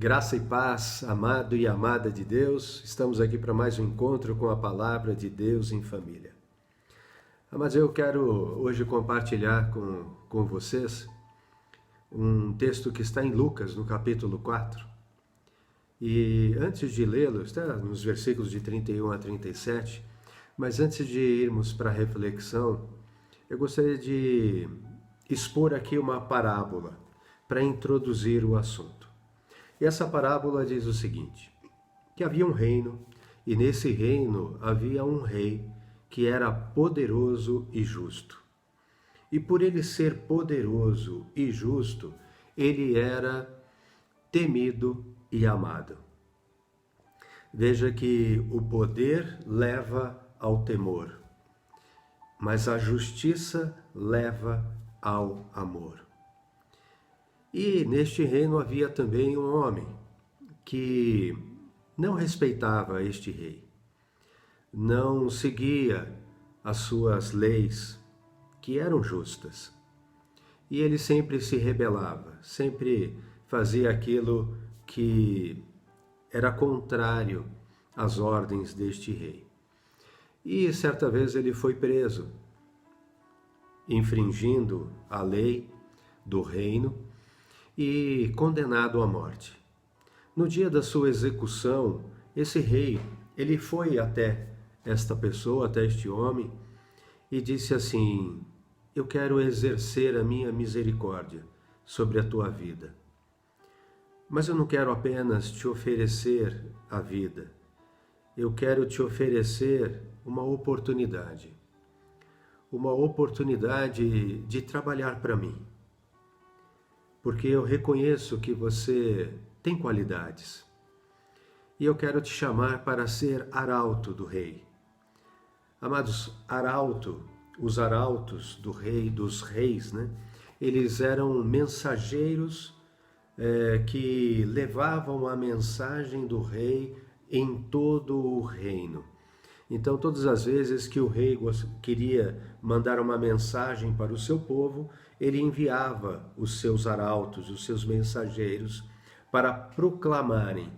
Graça e paz, amado e amada de Deus, estamos aqui para mais um encontro com a Palavra de Deus em família. Mas eu quero hoje compartilhar com vocês um texto que está em Lucas, no capítulo 4. E antes de lê-lo, está nos versículos de 31 a 37, mas antes de irmos para a reflexão, eu gostaria de expor aqui uma parábola para introduzir o assunto. E essa parábola diz o seguinte, que havia um reino, e nesse reino havia um rei que era poderoso e justo. E por ele ser poderoso e justo, ele era temido e amado. Veja que o poder leva ao temor, mas a justiça leva ao amor. E neste reino havia também um homem que não respeitava este rei, não seguia as suas leis, que eram justas. E ele sempre se rebelava, sempre fazia aquilo que era contrário às ordens deste rei. E certa vez ele foi preso, infringindo a lei do reino, e condenado à morte. No dia da sua execução, esse rei, ele foi até esta pessoa, até este homem, e disse assim: eu quero exercer a minha misericórdia sobre a tua vida. Mas eu não quero apenas te oferecer a vida. Eu quero te oferecer uma oportunidade de trabalhar para mim. Porque eu reconheço que você tem qualidades. E eu quero te chamar para ser arauto do rei. Amados, os arautos do rei, dos reis, né? Eles eram mensageiros que levavam a mensagem do rei em todo o reino. Então, todas as vezes que o rei queria mandar uma mensagem para o seu povo, ele enviava os seus arautos, os seus mensageiros, para proclamarem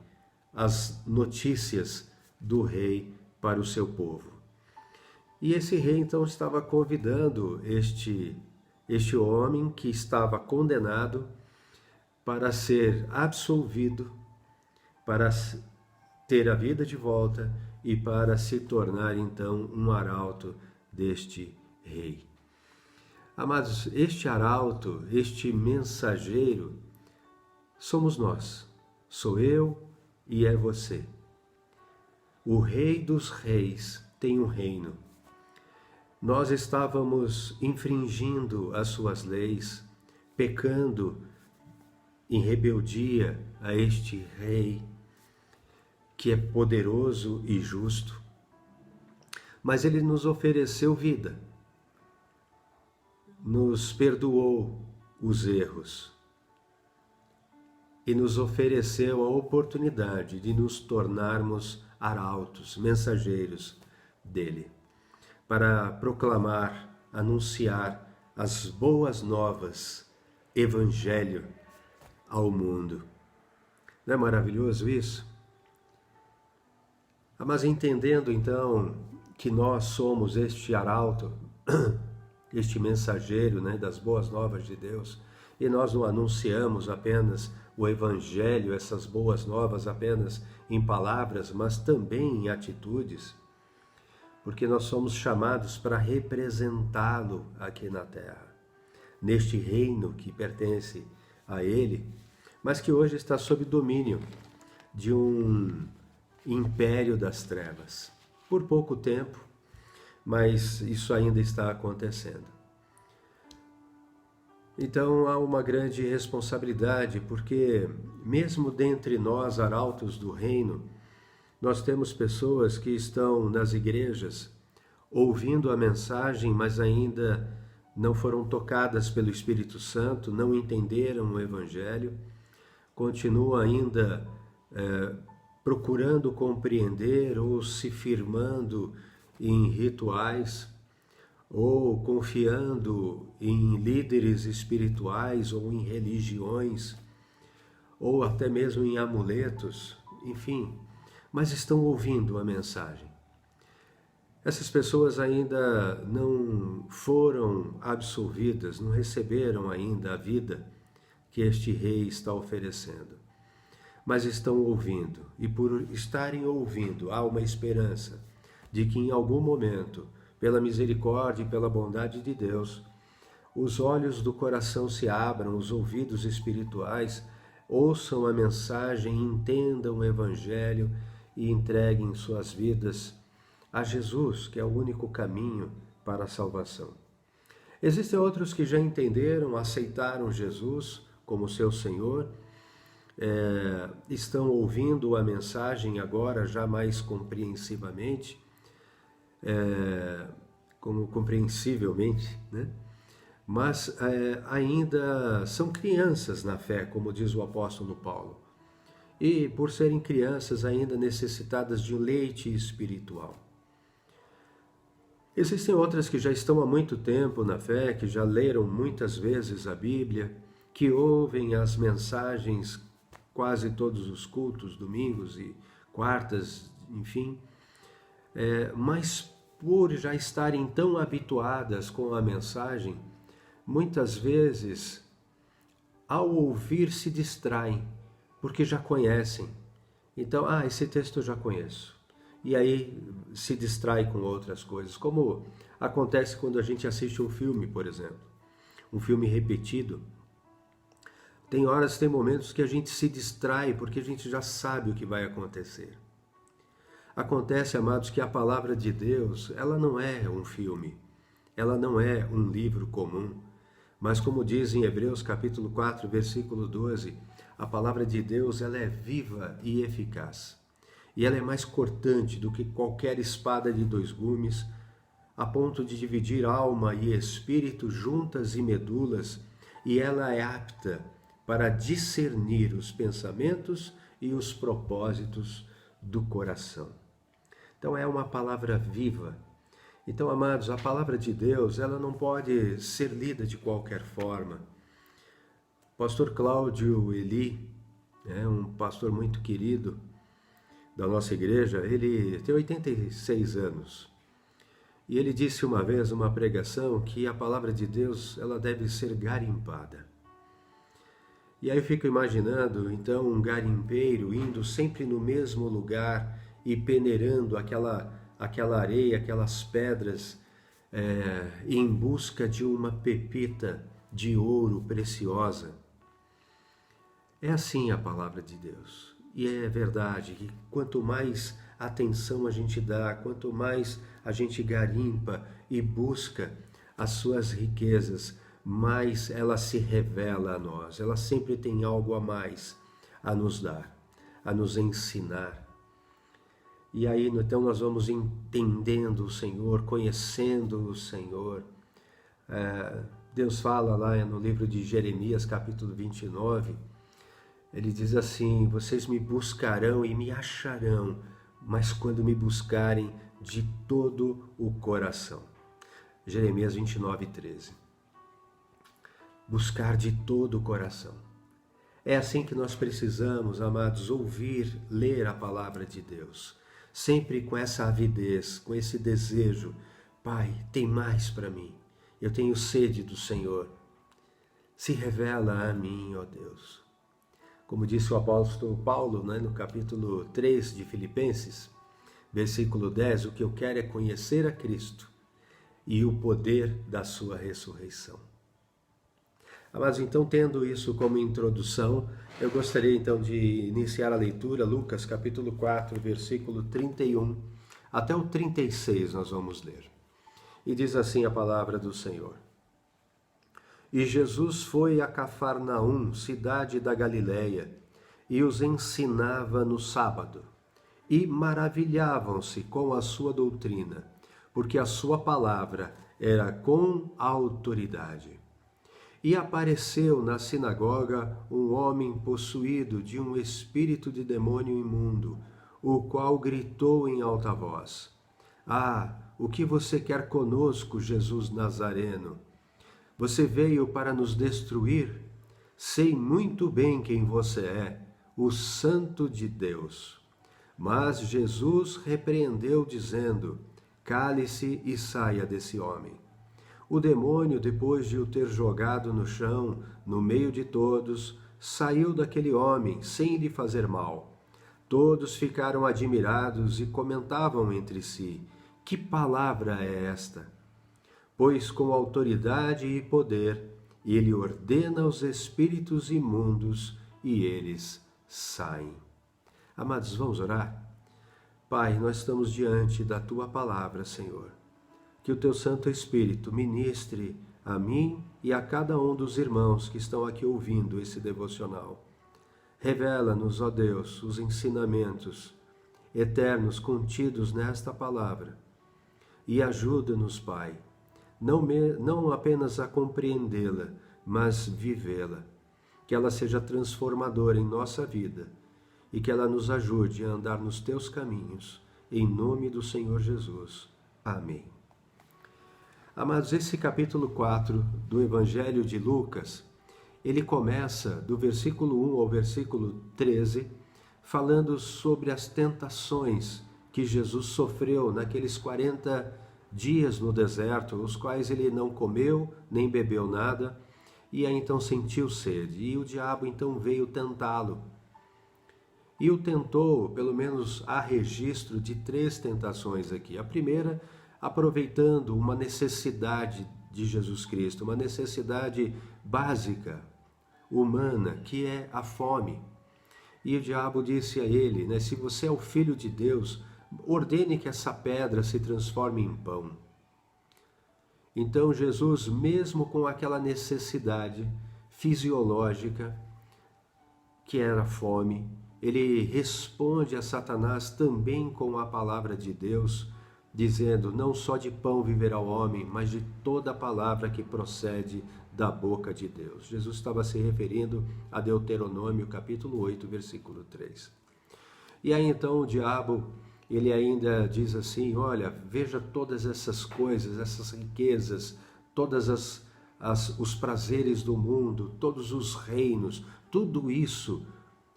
as notícias do rei para o seu povo. E esse rei então estava convidando este homem que estava condenado para ser absolvido, para ter a vida de volta e para se tornar então um arauto deste rei. Amados, este arauto, este mensageiro, somos nós, sou eu e é você. O Rei dos Reis tem um reino. Nós estávamos infringindo as suas leis, pecando em rebeldia a este Rei, que é poderoso e justo, mas ele nos ofereceu vida, nos perdoou os erros e nos ofereceu a oportunidade de nos tornarmos arautos, mensageiros dele, para proclamar, anunciar as boas novas, evangelho ao mundo. Não é maravilhoso isso? Mas entendendo então que nós somos este arauto, este mensageiro, né, das boas novas de Deus, e nós não anunciamos apenas o Evangelho, essas boas novas apenas em palavras, mas também em atitudes, porque nós somos chamados para representá-lo aqui na terra, neste reino que pertence a Ele, mas que hoje está sob domínio de um império das trevas. Por pouco tempo, mas isso ainda está acontecendo. Então há uma grande responsabilidade, porque mesmo dentre nós, arautos do reino, nós temos pessoas que estão nas igrejas ouvindo a mensagem, mas ainda não foram tocadas pelo Espírito Santo, não entenderam o Evangelho, continuam ainda procurando compreender ou se firmando em rituais, ou confiando em líderes espirituais ou em religiões, ou até mesmo em amuletos, enfim, mas estão ouvindo a mensagem. Essas pessoas ainda não foram absolvidas, não receberam ainda a vida que este rei está oferecendo, mas estão ouvindo, e por estarem ouvindo, há uma esperança de que em algum momento, pela misericórdia e pela bondade de Deus, os olhos do coração se abram, os ouvidos espirituais ouçam a mensagem, entendam o Evangelho e entreguem suas vidas a Jesus, que é o único caminho para a salvação. Existem outros que já entenderam, aceitaram Jesus como seu Senhor, estão ouvindo a mensagem agora já mais compreensivelmente, né? Mas ainda são crianças na fé, como diz o apóstolo Paulo. E por serem crianças ainda necessitadas de leite espiritual. Existem outras que já estão há muito tempo na fé, que já leram muitas vezes a Bíblia, que ouvem as mensagens quase todos os cultos, domingos e quartas, enfim, mas por já estarem tão habituadas com a mensagem, muitas vezes, ao ouvir, se distraem, porque já conhecem. Então, esse texto eu já conheço. E aí se distrai com outras coisas, como acontece quando a gente assiste um filme, por exemplo. Um filme repetido. Tem horas, tem momentos que a gente se distrai, porque a gente já sabe o que vai acontecer. Acontece, amados, que a palavra de Deus, ela não é um filme. Ela não é um livro comum. Mas como diz em Hebreus capítulo 4, versículo 12, a palavra de Deus, ela é viva e eficaz. E ela é mais cortante do que qualquer espada de dois gumes, a ponto de dividir alma e espírito, juntas e medulas, e ela é apta para discernir os pensamentos e os propósitos do coração. Então é uma palavra viva. Então, amados, a palavra de Deus, ela não pode ser lida de qualquer forma. O pastor Cláudio Eli, um pastor muito querido da nossa igreja, ele tem 86 anos. E ele disse uma vez, numa pregação, que a palavra de Deus, ela deve ser garimpada. E aí eu fico imaginando, então, um garimpeiro indo sempre no mesmo lugar e peneirando aquela areia, aquelas pedras, em busca de uma pepita de ouro preciosa. É assim a palavra de Deus. E é verdade que quanto mais atenção a gente dá, quanto mais a gente garimpa e busca as suas riquezas, mais ela se revela a nós. Ela sempre tem algo a mais a nos dar, a nos ensinar. E aí, então, nós vamos entendendo o Senhor, conhecendo o Senhor. Deus fala lá no livro de Jeremias, capítulo 29, ele diz assim: vocês me buscarão e me acharão, mas quando me buscarem de todo o coração. Jeremias 29, 13. Buscar de todo o coração. É assim que nós precisamos, amados, ouvir, ler a palavra de Deus. Sempre com essa avidez, com esse desejo. Pai, tem mais para mim. Eu tenho sede do Senhor. Se revela a mim, ó Deus. Como disse o apóstolo Paulo, no capítulo 3 de Filipenses, versículo 10, o que eu quero é conhecer a Cristo e o poder da sua ressurreição. Mas então, tendo isso como introdução, eu gostaria então de iniciar a leitura, Lucas capítulo 4, versículo 31, até o 36 nós vamos ler. E diz assim a palavra do Senhor. E Jesus foi a Cafarnaum, cidade da Galileia, e os ensinava no sábado. E maravilhavam-se com a sua doutrina, porque a sua palavra era com autoridade. E apareceu na sinagoga um homem possuído de um espírito de demônio imundo, o qual gritou em alta voz: o que você quer conosco, Jesus Nazareno? Você veio para nos destruir? sei muito bem quem você é, o Santo de Deus. Mas Jesus repreendeu, dizendo: cale-se e saia desse homem. O demônio, depois de o ter jogado no chão, no meio de todos, saiu daquele homem, sem lhe fazer mal. Todos ficaram admirados e comentavam entre si: que palavra é esta? Pois com autoridade e poder ele ordena aos espíritos imundos e eles saem. Amados, vamos orar? Pai, nós estamos diante da Tua palavra, Senhor. Que o Teu Santo Espírito ministre a mim e a cada um dos irmãos que estão aqui ouvindo esse devocional. Revela-nos, ó Deus, os ensinamentos eternos contidos nesta palavra e ajuda-nos, Pai, não apenas a compreendê-la, mas vivê-la. Que ela seja transformadora em nossa vida e que ela nos ajude a andar nos Teus caminhos, em nome do Senhor Jesus. Amém. Amados, esse capítulo 4 do Evangelho de Lucas, ele começa do versículo 1 ao versículo 13, falando sobre as tentações que Jesus sofreu naqueles 40 dias no deserto, os quais ele não comeu nem bebeu nada, e aí então sentiu sede. E o diabo então veio tentá-lo. E o tentou, pelo menos há registro de 3 tentações aqui. A primeira, aproveitando uma necessidade de Jesus Cristo, uma necessidade básica, humana, que é a fome. E o diabo disse a ele, né, se você é o Filho de Deus, ordene que essa pedra se transforme em pão. Então Jesus, mesmo com aquela necessidade fisiológica, que era a fome, ele responde a Satanás também com a palavra de Deus, dizendo: não só de pão viverá o homem, mas de toda a palavra que procede da boca de Deus. Jesus estava se referindo a Deuteronômio, capítulo 8, versículo 3. E aí então o diabo, ele ainda diz assim: olha, veja todas essas coisas, essas riquezas, todas os prazeres do mundo, todos os reinos, tudo isso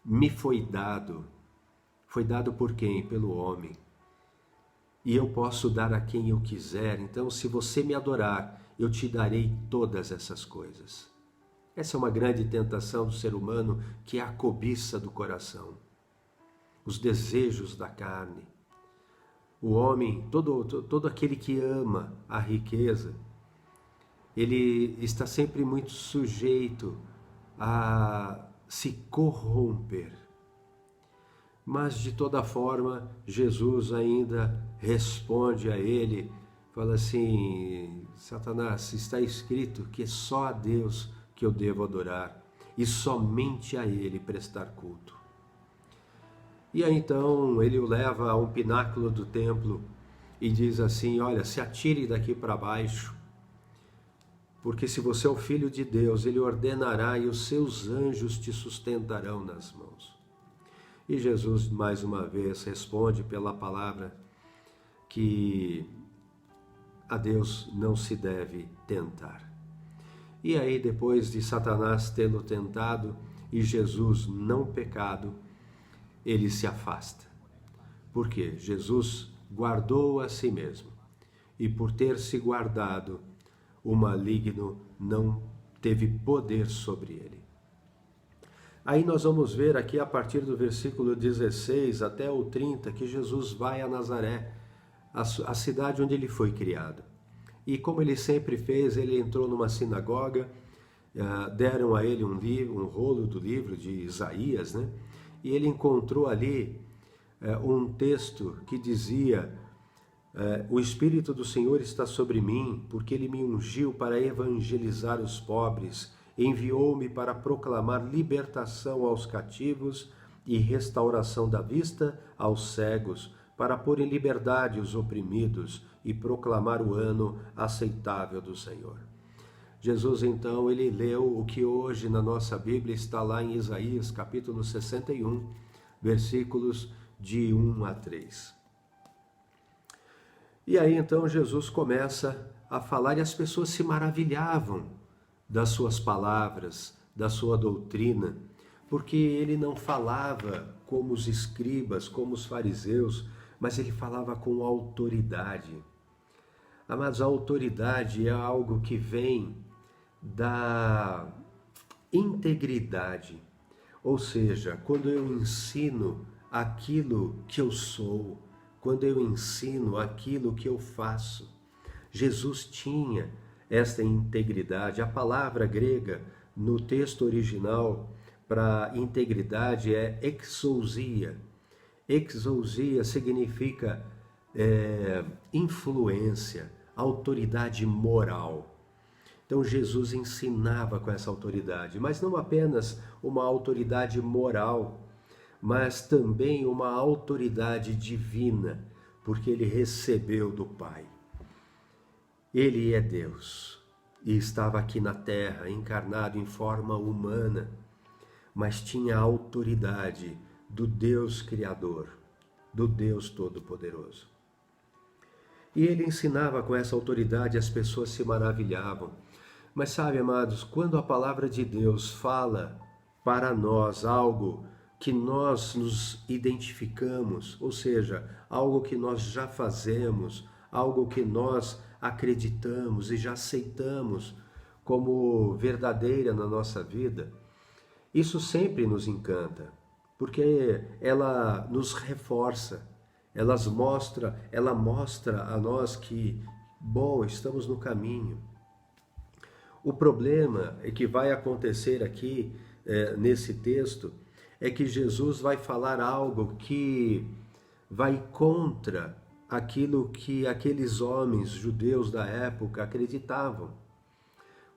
me foi dado. Foi dado por quem? Pelo homem. E eu posso dar a quem eu quiser. Então, se você me adorar, eu te darei todas essas coisas. Essa é uma grande tentação do ser humano, que é a cobiça do coração, os desejos da carne. O homem, todo aquele que ama a riqueza, ele está sempre muito sujeito a se corromper. Mas, de toda forma, Jesus ainda responde a ele, fala assim: Satanás, está escrito que é só a Deus que eu devo adorar e somente a Ele prestar culto. E aí então ele o leva a um pináculo do templo e diz assim: olha, se atire daqui para baixo, porque se você é o Filho de Deus, Ele ordenará e os seus anjos te sustentarão nas mãos. E Jesus, mais uma vez, responde pela palavra que a Deus não se deve tentar. E aí, depois de Satanás tê-lo tentado e Jesus não pecado, ele se afasta. Por quê? Jesus guardou a si mesmo. E por ter se guardado, o maligno não teve poder sobre ele. Aí nós vamos ver aqui a partir do versículo 16 até o 30 que Jesus vai a Nazaré, a cidade onde ele foi criado. E como ele sempre fez, ele entrou numa sinagoga, deram a ele um rolo do livro de Isaías, né? E ele encontrou ali um texto que dizia: o Espírito do Senhor está sobre mim, porque ele me ungiu para evangelizar os pobres, enviou-me para proclamar libertação aos cativos e restauração da vista aos cegos, para pôr em liberdade os oprimidos e proclamar o ano aceitável do Senhor. Jesus, então, ele leu o que hoje na nossa Bíblia está lá em Isaías, capítulo 61, versículos de 1 a 3. E aí, então, Jesus começa a falar e as pessoas se maravilhavam das suas palavras, da sua doutrina, porque ele não falava como os escribas, como os fariseus, mas ele falava com autoridade. Amados, a autoridade é algo que vem da integridade. Ou seja, quando eu ensino aquilo que eu sou, quando eu ensino aquilo que eu faço. Jesus tinha esta integridade. A palavra grega no texto original para integridade é exousia. Exousia significa influência, autoridade moral. Então Jesus ensinava com essa autoridade, mas não apenas uma autoridade moral, mas também uma autoridade divina, porque ele recebeu do Pai. Ele é Deus e estava aqui na terra, encarnado em forma humana, mas tinha a autoridade do Deus Criador, do Deus Todo-Poderoso. E ele ensinava com essa autoridade, as pessoas se maravilhavam. Mas sabe, amados, quando a palavra de Deus fala para nós algo que nós nos identificamos, ou seja, algo que nós já fazemos, algo que nós acreditamos e já aceitamos como verdadeira na nossa vida, isso sempre nos encanta, porque ela nos reforça, ela mostra a nós que, bom, estamos no caminho. O problema é que vai acontecer aqui, nesse texto, é que Jesus vai falar algo que vai contra aquilo que aqueles homens judeus da época acreditavam.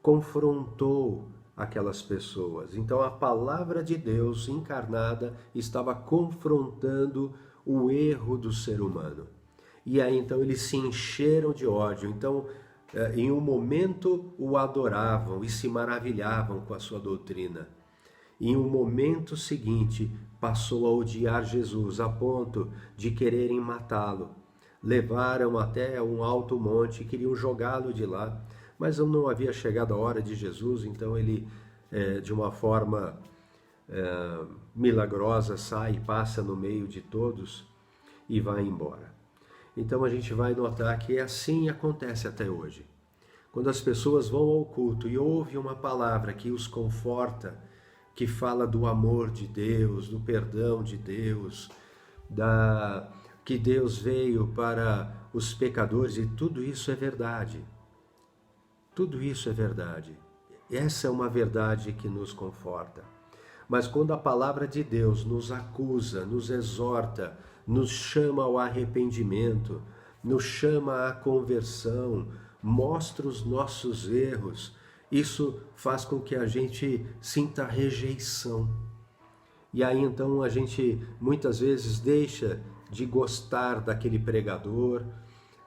Confrontou aquelas pessoas. Então a palavra de Deus encarnada estava confrontando o erro do ser humano. E aí então eles se encheram de ódio. Então em um momento o adoravam e se maravilhavam com a sua doutrina. Em um momento seguinte passou a odiar Jesus a ponto de quererem matá-lo. Levaram até um alto monte e queriam jogá-lo de lá, mas não havia chegado a hora de Jesus, então ele, de uma forma milagrosa, sai e passa no meio de todos e vai embora. Então a gente vai notar que assim acontece até hoje. Quando as pessoas vão ao culto e ouvem uma palavra que os conforta, que fala do amor de Deus, do perdão de Deus, que Deus veio para os pecadores, e tudo isso é verdade. Tudo isso é verdade. Essa é uma verdade que nos conforta. Mas quando a palavra de Deus nos acusa, nos exorta, nos chama ao arrependimento, nos chama à conversão, mostra os nossos erros, isso faz com que a gente sinta rejeição. E aí então a gente muitas vezes deixa de gostar daquele pregador,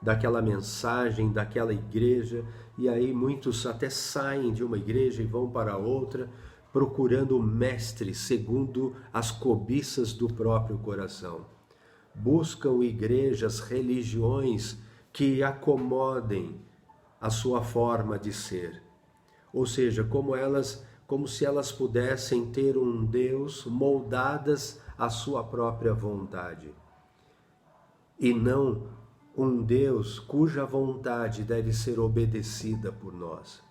daquela mensagem, daquela igreja, e aí muitos até saem de uma igreja e vão para outra, procurando o mestre segundo as cobiças do próprio coração. Buscam igrejas, religiões que acomodem a sua forma de ser. Ou seja, como se elas pudessem ter um Deus moldadas à sua própria vontade. E não um Deus cuja vontade deve ser obedecida por nós.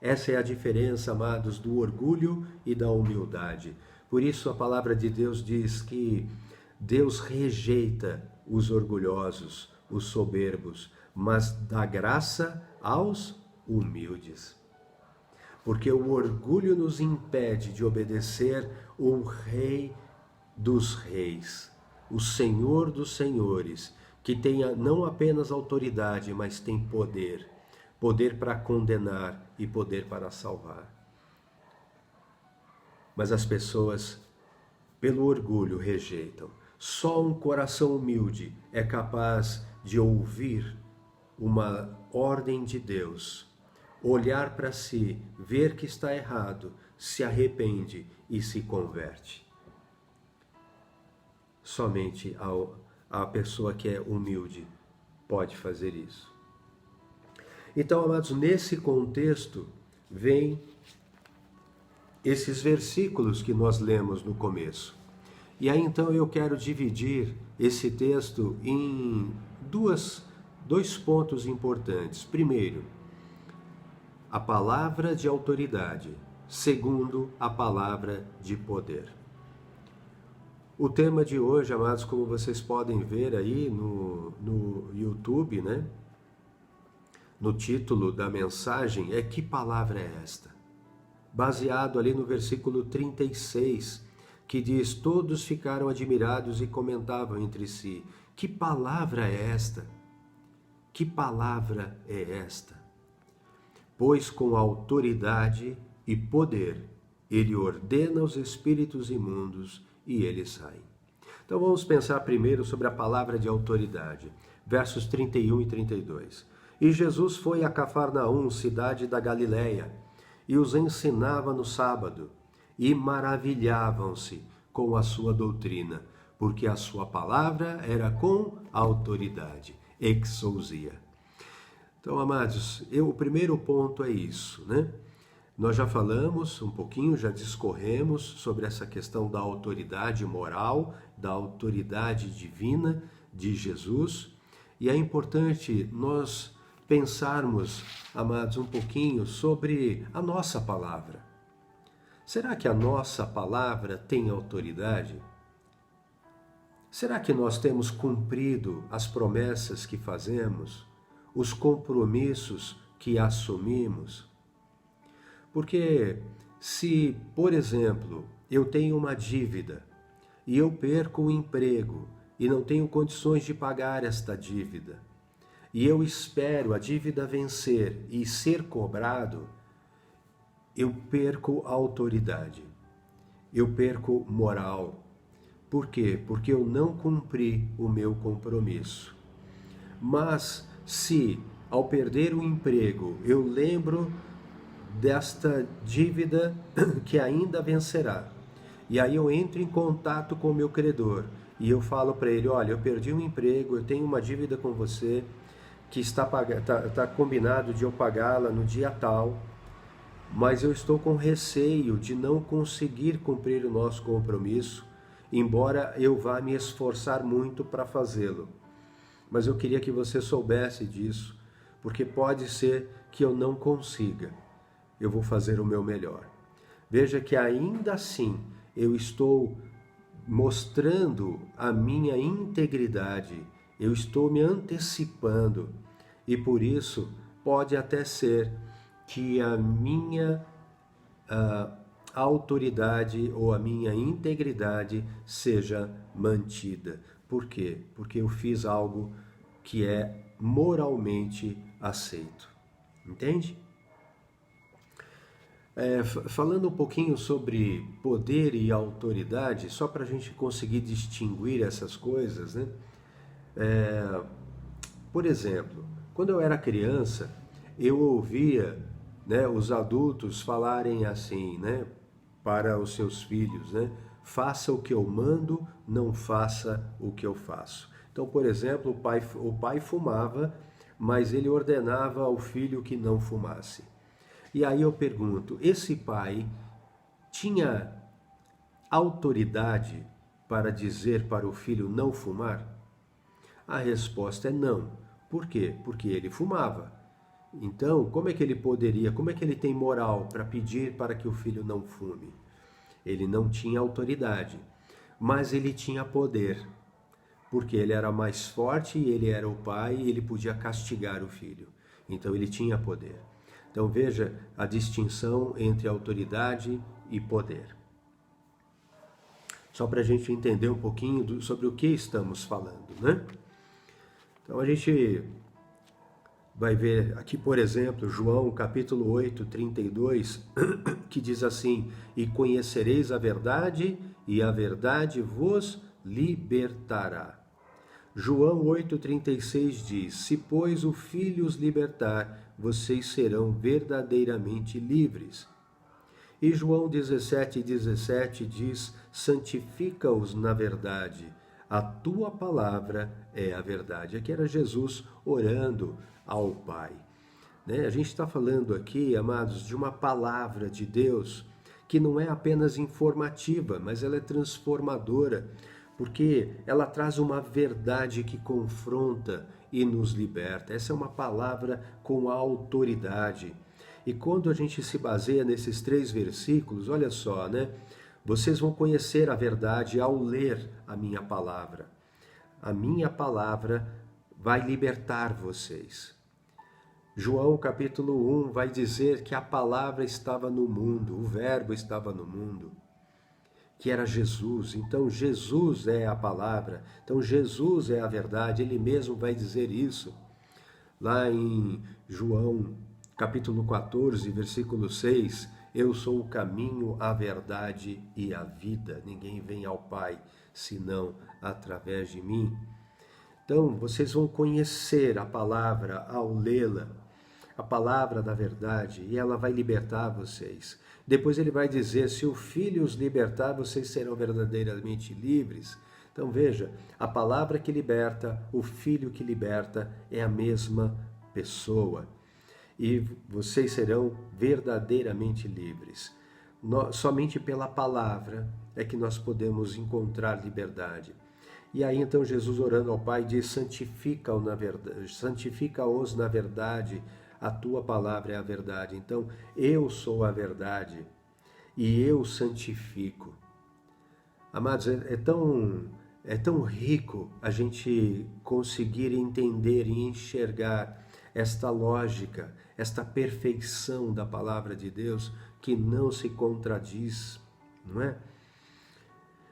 Essa é a diferença, amados, do orgulho e da humildade. Por isso a palavra de Deus diz que Deus rejeita os orgulhosos, os soberbos, mas dá graça aos humildes. Porque o orgulho nos impede de obedecer o Rei dos Reis, o Senhor dos Senhores, que tem não apenas autoridade, mas tem poder. Poder para condenar e poder para salvar. Mas as pessoas, pelo orgulho, rejeitam. Só um coração humilde é capaz de ouvir uma ordem de Deus, olhar para si, ver que está errado, se arrepende e se converte. Somente a pessoa que é humilde pode fazer isso. Então, amados, nesse contexto vem esses versículos que nós lemos no começo. E aí então eu quero dividir esse texto em dois pontos importantes. Primeiro, a palavra de autoridade. Segundo, a palavra de poder. O tema de hoje, amados, como vocês podem ver aí no YouTube, né? No título da mensagem, é Que Palavra é Esta? Baseado ali no versículo 36, que diz: todos ficaram admirados e comentavam entre si: que palavra é esta? Que palavra é esta? Pois com autoridade e poder ele ordena os espíritos imundos e eles saem. Então vamos pensar primeiro sobre a palavra de autoridade. Versos 31 e 32. E Jesus foi a Cafarnaum, cidade da Galileia, e os ensinava no sábado, e maravilhavam-se com a sua doutrina, porque a sua palavra era com autoridade, exousia. Então, amados, o primeiro ponto é isso, né? Nós já falamos um pouquinho, já discorremos sobre essa questão da autoridade moral, da autoridade divina de Jesus, e é importante nós pensarmos, amados, um pouquinho sobre a nossa palavra. Será que a nossa palavra tem autoridade? Será que nós temos cumprido as promessas que fazemos, os compromissos que assumimos? Porque se, por exemplo, eu tenho uma dívida e eu perco o emprego e não tenho condições de pagar esta dívida, e eu espero a dívida vencer e ser cobrado, eu perco a autoridade, eu perco moral. Por quê? Porque eu não cumpri o meu compromisso. Mas se, ao perder o emprego, eu lembro desta dívida que ainda vencerá, e aí eu entro em contato com o meu credor, e eu falo para ele: olha, eu perdi um emprego, eu tenho uma dívida com você, que está combinado de eu pagá-la no dia tal, mas eu estou com receio de não conseguir cumprir o nosso compromisso, embora eu vá me esforçar muito para fazê-lo. Mas eu queria que você soubesse disso, porque pode ser que eu não consiga. Eu vou fazer o meu melhor. Veja que ainda assim eu estou mostrando a minha integridade, eu estou me antecipando, e por isso pode até ser que a minha autoridade ou a minha integridade seja mantida. Por quê? Porque eu fiz algo que é moralmente aceito. Entende? Falando um pouquinho sobre poder e autoridade, só para a gente conseguir distinguir essas coisas, né? Por exemplo, quando eu era criança, eu ouvia, né, os adultos falarem assim, né, para os seus filhos, né? Faça o que eu mando, não faça o que eu faço. Então, por exemplo, o pai fumava, mas ele ordenava ao filho que não fumasse. E aí eu pergunto, esse pai tinha autoridade para dizer para o filho não fumar? A resposta é não. Por quê? Porque ele fumava. Então, como é que ele tem moral para pedir para que o filho não fume? Ele não tinha autoridade, mas ele tinha poder, porque ele era mais forte e ele era o pai e ele podia castigar o filho. Então ele tinha poder. Então veja a distinção entre autoridade e poder. Só para a gente entender um pouquinho sobre o que estamos falando, né? Então a gente vai ver aqui, por exemplo, João capítulo 8, 32, que diz assim: e conhecereis a verdade, e a verdade vos libertará. João 8,36 diz: se, pois, o Filho os libertar, vocês serão verdadeiramente livres. E João 17,17 diz: santifica-os na verdade, a tua palavra é a verdade. Aqui era Jesus orando ao Pai. A gente está falando aqui, amados, de uma palavra de Deus que não é apenas informativa, mas ela é transformadora, porque ela traz uma verdade que confronta e nos liberta. Essa é uma palavra com autoridade. E quando a gente se baseia nesses 3 versículos, olha só, né? Vocês vão conhecer a verdade ao ler a minha palavra. A minha palavra vai libertar vocês. João capítulo 1 vai dizer que a palavra estava no mundo, o verbo estava no mundo, que era Jesus. Então Jesus é a palavra, então Jesus é a verdade, ele mesmo vai dizer isso. Lá em João capítulo 14, versículo 6, eu sou o caminho, a verdade e a vida. Ninguém vem ao Pai senão através de mim. Então, vocês vão conhecer a palavra ao lê-la, a palavra da verdade, e ela vai libertar vocês. Depois ele vai dizer, se o Filho os libertar, vocês serão verdadeiramente livres. Então veja, a palavra que liberta, o Filho que liberta, é a mesma pessoa. E vocês serão verdadeiramente livres. Somente pela palavra é que nós podemos encontrar liberdade. E aí então Jesus, orando ao Pai, diz, santifica-os na verdade, a tua palavra é a verdade. Então, eu sou a verdade e eu santifico. Amados, é tão rico a gente conseguir entender e enxergar esta lógica, esta perfeição da palavra de Deus que não se contradiz, não é?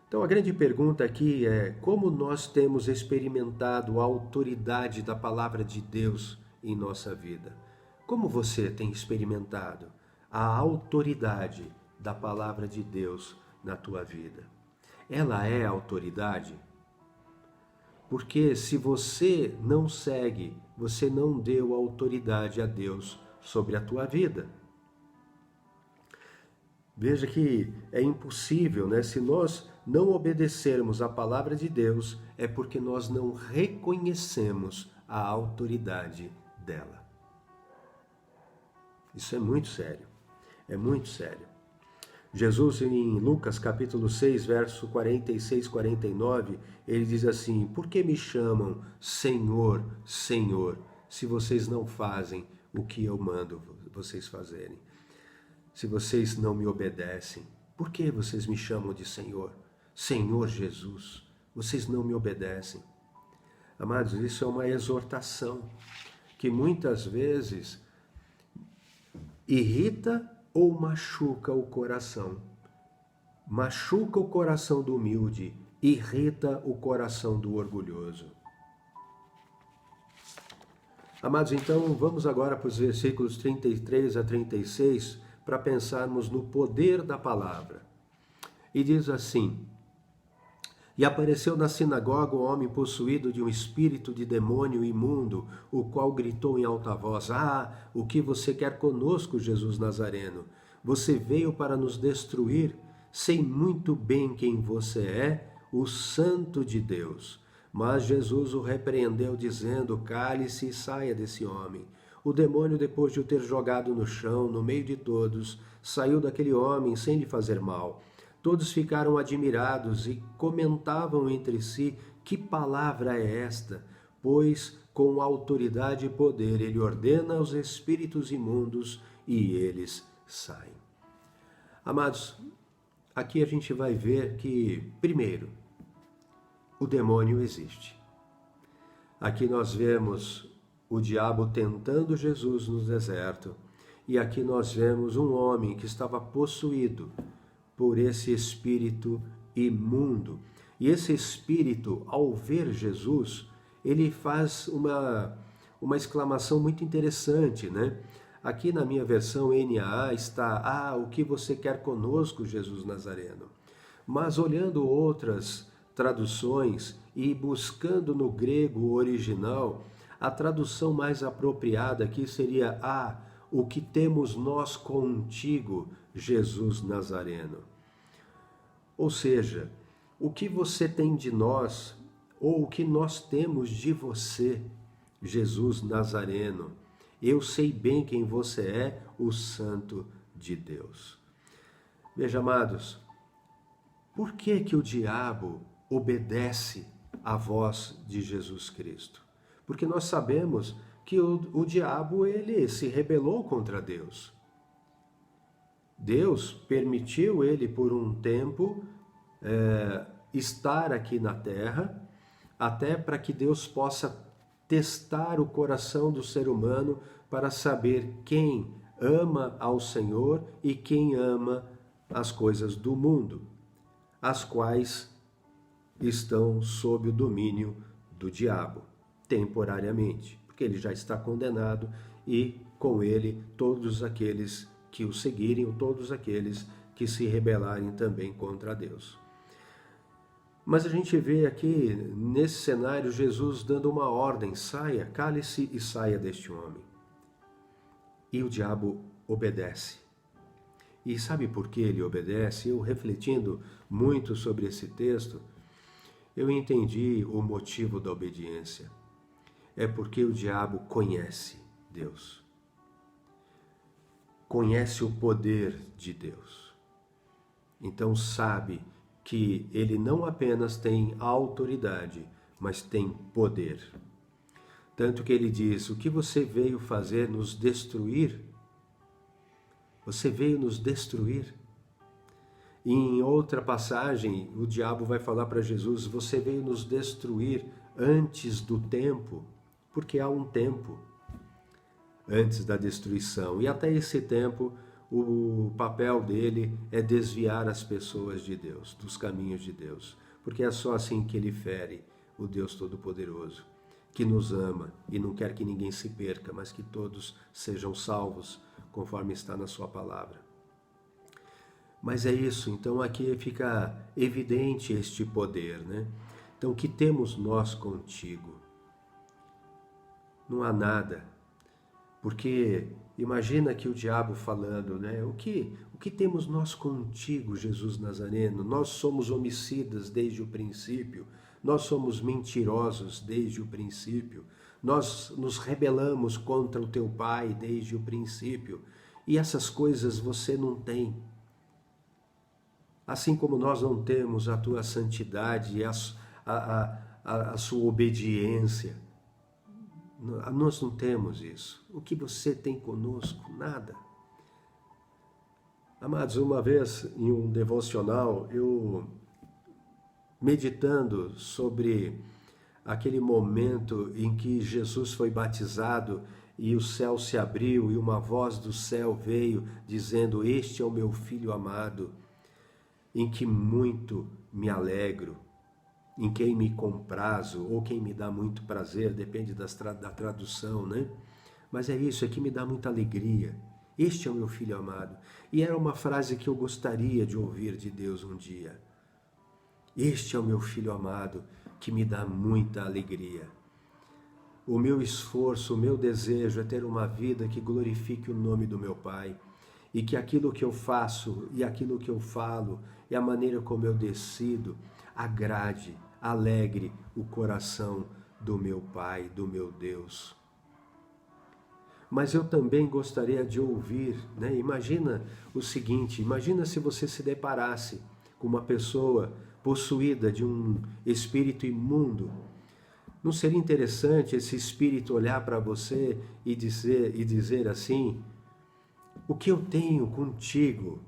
Então a grande pergunta aqui é como nós temos experimentado a autoridade da palavra de Deus em nossa vida? Como você tem experimentado a autoridade da palavra de Deus na tua vida? Ela é autoridade? Porque se você não segue, você não deu autoridade a Deus sobre a tua vida. Veja que é impossível, né? Se nós não obedecermos à palavra de Deus, é porque nós não reconhecemos a autoridade dela. Isso é muito sério, é muito sério. Jesus, em Lucas capítulo 6, verso 46, 49, ele diz assim, por que me chamam Senhor, Senhor, se vocês não fazem o que eu mando vocês fazerem? Se vocês não me obedecem, por que vocês me chamam de Senhor? Senhor Jesus, vocês não me obedecem. Amados, isso é uma exortação que muitas vezes irrita ou machuca o coração. Machuca o coração do humilde, irrita o coração do orgulhoso. Amados, então vamos agora para os versículos 33 a 36 para pensarmos no poder da palavra. E diz assim, e apareceu na sinagoga um homem possuído de um espírito de demônio imundo, o qual gritou em alta voz, o que você quer conosco, Jesus Nazareno? Você veio para nos destruir? Sei muito bem quem você é, o Santo de Deus. Mas Jesus o repreendeu, dizendo, cale-se e saia desse homem. O demônio, depois de o ter jogado no chão, no meio de todos, saiu daquele homem sem lhe fazer mal. Todos ficaram admirados e comentavam entre si, que palavra é esta? Pois com autoridade e poder ele ordena aos espíritos imundos e eles saem. Amados, aqui a gente vai ver que, primeiro, o demônio existe. Aqui nós vemos o diabo tentando Jesus no deserto, e aqui nós vemos um homem que estava possuído por esse espírito imundo. E esse espírito, ao ver Jesus, ele faz uma exclamação muito interessante, né? Aqui na minha versão NAA está, o que você quer conosco, Jesus Nazareno? Mas olhando outras traduções e buscando no grego original, a tradução mais apropriada aqui seria, o que temos nós contigo, Jesus Nazareno. Ou seja, o que você tem de nós, ou o que nós temos de você, Jesus Nazareno. Eu sei bem quem você é, o Santo de Deus. Veja, amados, por que que o diabo obedece à voz de Jesus Cristo? Porque nós sabemos que o diabo, ele se rebelou contra Deus. Deus permitiu ele por um tempo estar aqui na terra, até para que Deus possa testar o coração do ser humano para saber quem ama ao Senhor e quem ama as coisas do mundo, as quais estão sob o domínio do diabo, temporariamente, porque ele já está condenado e com ele todos aqueles que o seguirem, todos aqueles que se rebelarem também contra Deus. Mas a gente vê aqui, nesse cenário, Jesus dando uma ordem: saia, cale-se e saia deste homem. E o diabo obedece. E sabe por que ele obedece? Eu, refletindo muito sobre esse texto, eu entendi o motivo da obediência. É porque o diabo conhece Deus. Conhece o poder de Deus. Então sabe que ele não apenas tem autoridade, mas tem poder. Tanto que ele diz: o que você veio fazer? Nos destruir? Você veio nos destruir? E em outra passagem, o diabo vai falar para Jesus: você veio nos destruir antes do tempo, porque há um tempo antes da destruição. E até esse tempo, o papel dele é desviar as pessoas de Deus, dos caminhos de Deus, porque é só assim que ele fere o Deus Todo-Poderoso, que nos ama e não quer que ninguém se perca, mas que todos sejam salvos, conforme está na sua palavra. Mas é isso, então aqui fica evidente este poder, né? Então, o que temos nós contigo? Não há nada, porque imagina que o diabo falando, né? O que temos nós contigo, Jesus Nazareno? Nós somos homicidas desde o princípio, nós somos mentirosos desde o princípio, nós nos rebelamos contra o teu Pai desde o princípio, e essas coisas você não tem. Assim como nós não temos a tua santidade e a sua obediência, nós não temos isso. O que você tem conosco? Nada. Amados, uma vez em um devocional, eu meditando sobre aquele momento em que Jesus foi batizado e o céu se abriu e uma voz do céu veio dizendo: este é o meu filho amado, em que muito me alegro, em quem me comprazo, ou quem me dá muito prazer, depende da tradução, né? Mas é isso, é que me dá muita alegria. Este é o meu filho amado. E era uma frase que eu gostaria de ouvir de Deus um dia. Este é o meu filho amado, que me dá muita alegria. O meu esforço, o meu desejo é ter uma vida que glorifique o nome do meu Pai, e que aquilo que eu faço e aquilo que eu falo e a maneira como eu decido agrade, alegre o coração do meu Pai, do meu Deus. Mas eu também gostaria de ouvir, né? Imagina o seguinte, imagina se você se deparasse com uma pessoa possuída de um espírito imundo. Não seria interessante esse espírito olhar para você e dizer assim: o que eu tenho contigo?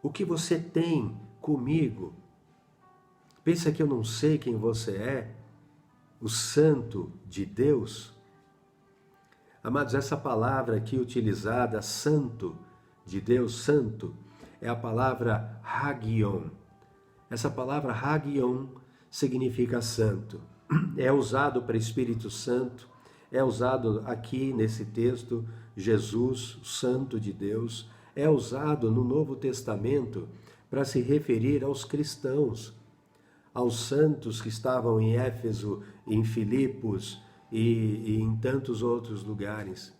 O que você tem comigo? Pensa que eu não sei quem você é? O Santo de Deus? Amados, essa palavra aqui utilizada, Santo de Deus, Santo, é a palavra Hagion. Essa palavra Hagion significa santo. É usado para Espírito Santo, é usado aqui nesse texto, Jesus, Santo de Deus, é usado no Novo Testamento para se referir aos cristãos, aos santos que estavam em Éfeso, em Filipos e em tantos outros lugares.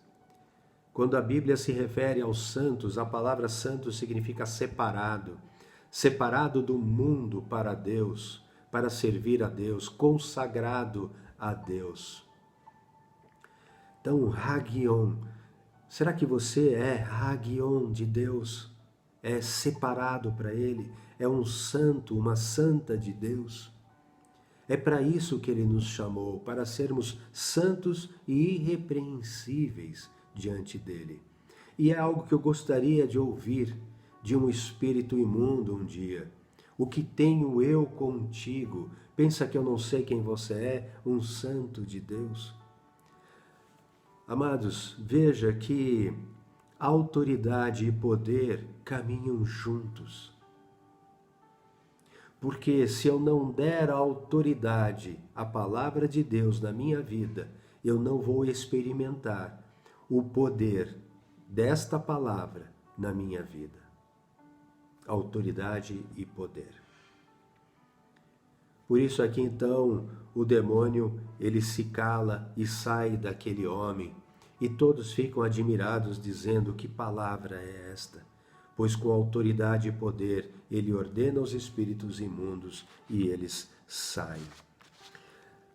Quando a Bíblia se refere aos santos, a palavra santo significa separado, separado do mundo para Deus, para servir a Deus, consagrado a Deus. Então, Hagion, será que você é Hagion de Deus? é separado para Ele, é um santo, uma santa de Deus. É para isso que Ele nos chamou, para sermos santos e irrepreensíveis diante dEle. E é algo que eu gostaria de ouvir de um espírito imundo um dia. O que tenho eu contigo? Pensa que eu não sei quem você é, um santo de Deus? Amados, veja que autoridade e poder caminham juntos. Porque se eu não der autoridade à palavra de Deus na minha vida, eu não vou experimentar o poder desta palavra na minha vida. Autoridade e poder. Por isso aqui então o demônio ele se cala e sai daquele homem e todos ficam admirados dizendo: que palavra é esta? Pois com autoridade e poder ele ordena os espíritos imundos e eles saem.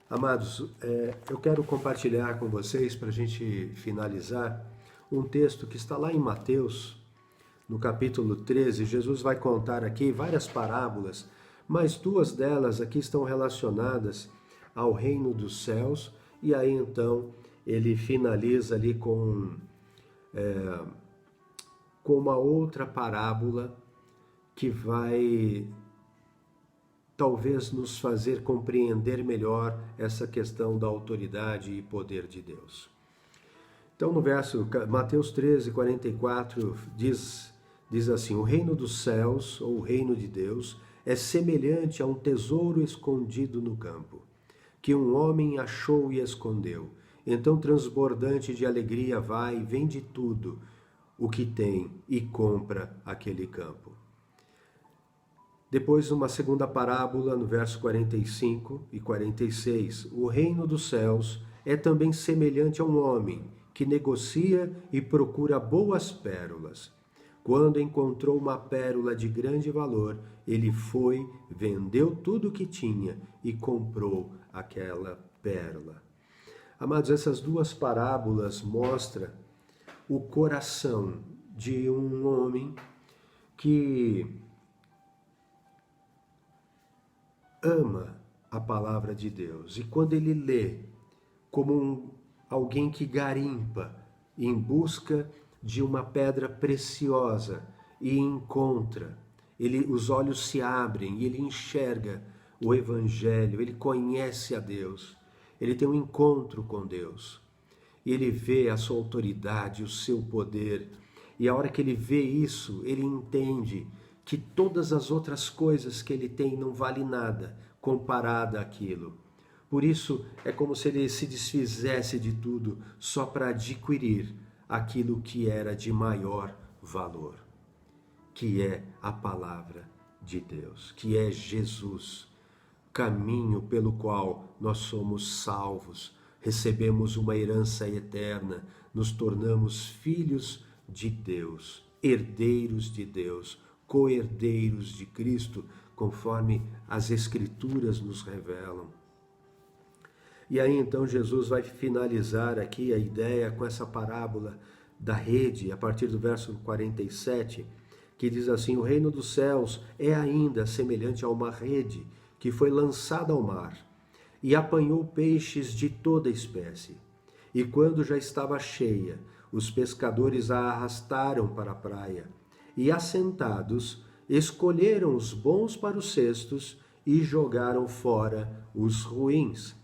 Amados, eu quero compartilhar com vocês, para a gente finalizar, um texto que está lá em Mateus, no capítulo 13. Jesus vai contar aqui várias parábolas, mas duas delas aqui estão relacionadas ao reino dos céus, e aí então ele finaliza ali com uma outra parábola que vai talvez nos fazer compreender melhor essa questão da autoridade e poder de Deus. Então no verso Mateus 13, 44 diz assim: o reino dos céus, ou o reino de Deus, é semelhante a um tesouro escondido no campo, que um homem achou e escondeu. Então, transbordante de alegria, vai e vende tudo o que tem e compra aquele campo. Depois, uma segunda parábola, no verso 45 e 46. O reino dos céus é também semelhante a um homem que negocia e procura boas pérolas. Quando encontrou uma pérola de grande valor, ele foi, vendeu tudo o que tinha e comprou aquela pérola. Amados, essas duas parábolas mostram o coração de um homem que ama a palavra de Deus. E quando ele lê como alguém que garimpa em busca de uma pedra preciosa e encontra, os olhos se abrem e ele enxerga o Evangelho, ele conhece a Deus, ele tem um encontro com Deus, e ele vê a sua autoridade, o seu poder, e a hora que ele vê isso, ele entende que todas as outras coisas que ele tem não valem nada comparada àquilo. Por isso, é como se ele se desfizesse de tudo só para adquirir aquilo que era de maior valor, que é a palavra de Deus, que é Jesus, caminho pelo qual nós somos salvos, recebemos uma herança eterna, nos tornamos filhos de Deus, herdeiros de Deus, co-herdeiros de Cristo, conforme as Escrituras nos revelam. E aí então Jesus vai finalizar aqui a ideia com essa parábola da rede, a partir do verso 47, que diz assim: o reino dos céus é ainda semelhante a uma rede que foi lançada ao mar e apanhou peixes de toda espécie. E quando já estava cheia, os pescadores a arrastaram para a praia e, assentados, escolheram os bons para os cestos e jogaram fora os ruins.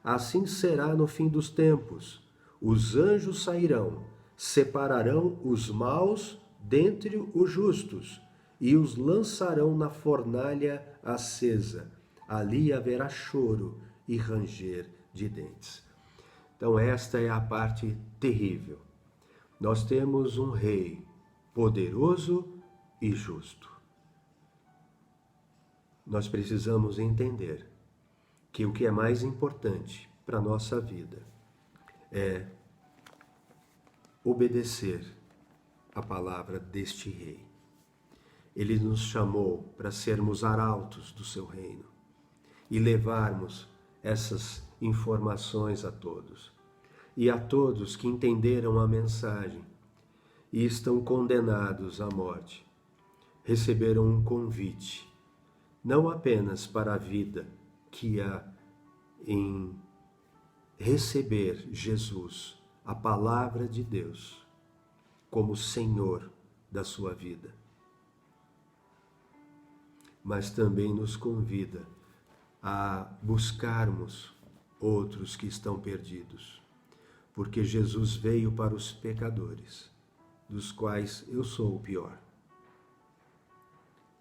Assim será no fim dos tempos. Os anjos sairão, separarão os maus dentre os justos e os lançarão na fornalha acesa. Ali haverá choro e ranger de dentes. Então esta é a parte terrível. Nós temos um rei poderoso e justo. Nós precisamos entender que o que é mais importante para a nossa vida é obedecer a palavra deste rei. Ele nos chamou para sermos arautos do seu reino e levarmos essas informações a todos. E a todos que entenderam a mensagem e estão condenados à morte, receberam um convite, não apenas para a vida que há em receber Jesus, a palavra de Deus, como Senhor da sua vida, mas também nos convida a buscarmos outros que estão perdidos, porque Jesus veio para os pecadores, dos quais eu sou o pior.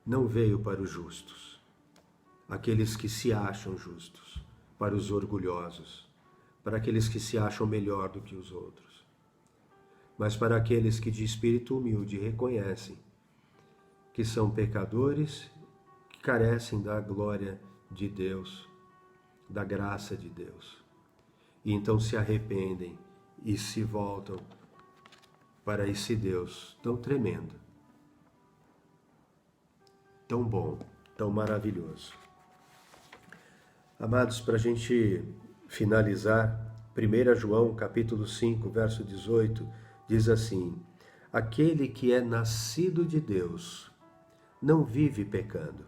Não veio para os justos, aqueles que se acham justos, para os orgulhosos, para aqueles que se acham melhor do que os outros, mas para aqueles que de espírito humilde reconhecem que são pecadores, que carecem da glória de Deus, da graça de Deus, e então se arrependem e se voltam para esse Deus tão tremendo, tão bom, tão maravilhoso. Amados, para a gente finalizar, 1 João capítulo 5, verso 18, diz assim: aquele que é nascido de Deus não vive pecando,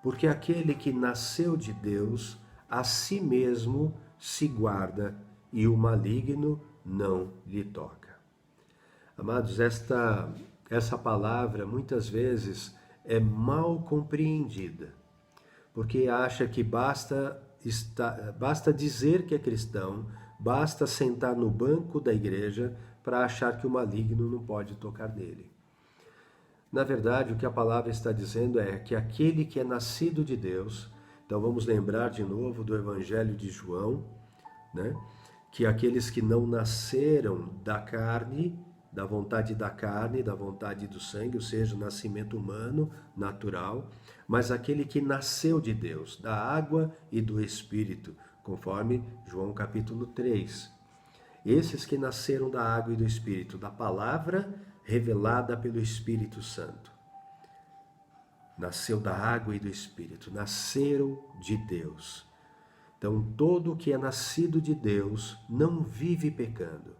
porque aquele que nasceu de Deus a si mesmo se guarda e o maligno não lhe toca. Amados, essa palavra muitas vezes é mal compreendida, porque acha que basta dizer que é cristão, basta sentar no banco da igreja para achar que o maligno não pode tocar nele. Na verdade, o que a palavra está dizendo é que aquele que é nascido de Deus, então vamos lembrar de novo do Evangelho de João, né? Que aqueles que não nasceram da carne, da vontade da carne, da vontade do sangue, ou seja, o nascimento humano, natural, mas aquele que nasceu de Deus, da água e do Espírito, conforme João capítulo 3. Esses que nasceram da água e do Espírito, da palavra revelada pelo Espírito Santo. Nasceu da água e do Espírito, nasceram de Deus. Então, todo que é nascido de Deus não vive pecando.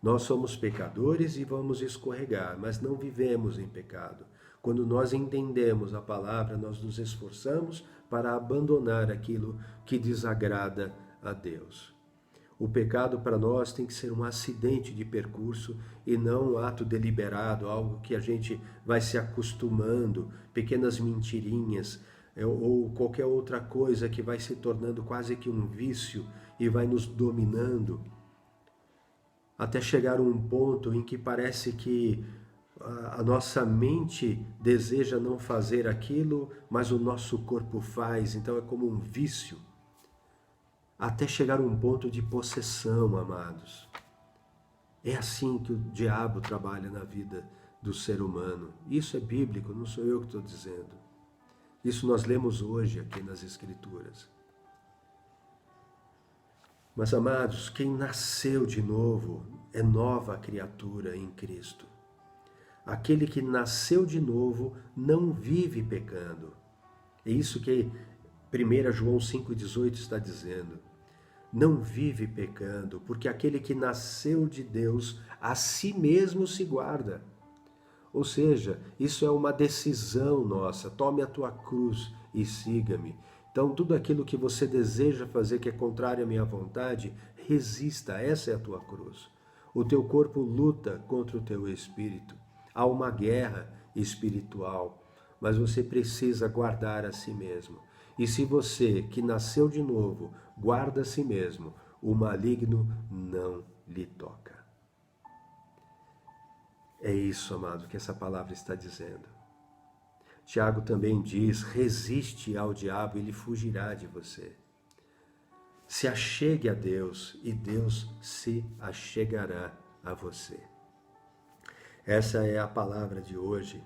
Nós somos pecadores e vamos escorregar, mas não vivemos em pecado. Quando nós entendemos a palavra, nós nos esforçamos para abandonar aquilo que desagrada a Deus. O pecado para nós tem que ser um acidente de percurso e não um ato deliberado, algo que a gente vai se acostumando, pequenas mentirinhas ou qualquer outra coisa que vai se tornando quase que um vício e vai nos dominando, até chegar a um ponto em que parece que a nossa mente deseja não fazer aquilo, mas o nosso corpo faz, então é como um vício. Até chegar a um ponto de possessão, amados. É assim que o diabo trabalha na vida do ser humano. Isso é bíblico, não sou eu que estou dizendo. Isso nós lemos hoje aqui nas Escrituras. Mas, amados, quem nasceu de novo é nova criatura em Cristo. Aquele que nasceu de novo não vive pecando. É isso que 1 João 5,18 está dizendo. Não vive pecando, porque aquele que nasceu de Deus a si mesmo se guarda. Ou seja, isso é uma decisão nossa. Tome a tua cruz e siga-me. Então, tudo aquilo que você deseja fazer que é contrário à minha vontade, resista, essa é a tua cruz. O teu corpo luta contra o teu espírito. Há uma guerra espiritual, mas você precisa guardar a si mesmo. E se você, que nasceu de novo, guarda a si mesmo, o maligno não lhe toca. É isso, amado, que essa palavra está dizendo. Tiago também diz, resiste ao diabo e ele fugirá de você. Se achegue a Deus e Deus se achegará a você. Essa é a palavra de hoje.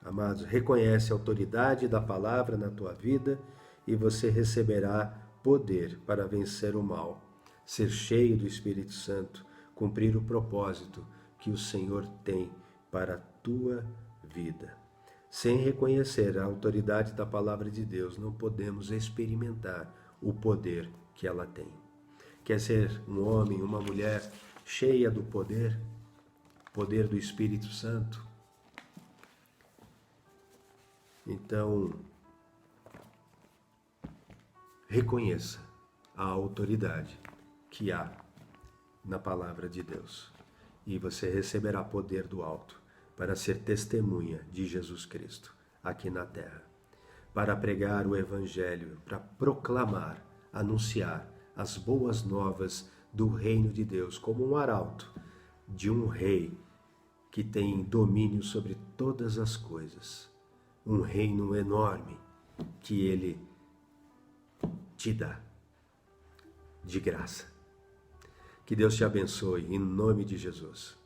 Amados, reconhece a autoridade da palavra na tua vida e você receberá poder para vencer o mal, ser cheio do Espírito Santo, cumprir o propósito que o Senhor tem para a tua vida. Sem reconhecer a autoridade da palavra de Deus, não podemos experimentar o poder que ela tem. Quer ser um homem, uma mulher cheia do poder do Espírito Santo? Então, reconheça a autoridade que há na palavra de Deus. E você receberá poder do alto para ser testemunha de Jesus Cristo aqui na terra. Para pregar o Evangelho, para proclamar, anunciar as boas novas do reino de Deus como um arauto de um rei que tem domínio sobre todas as coisas. Um reino enorme que ele te dá de graça. Que Deus te abençoe em nome de Jesus.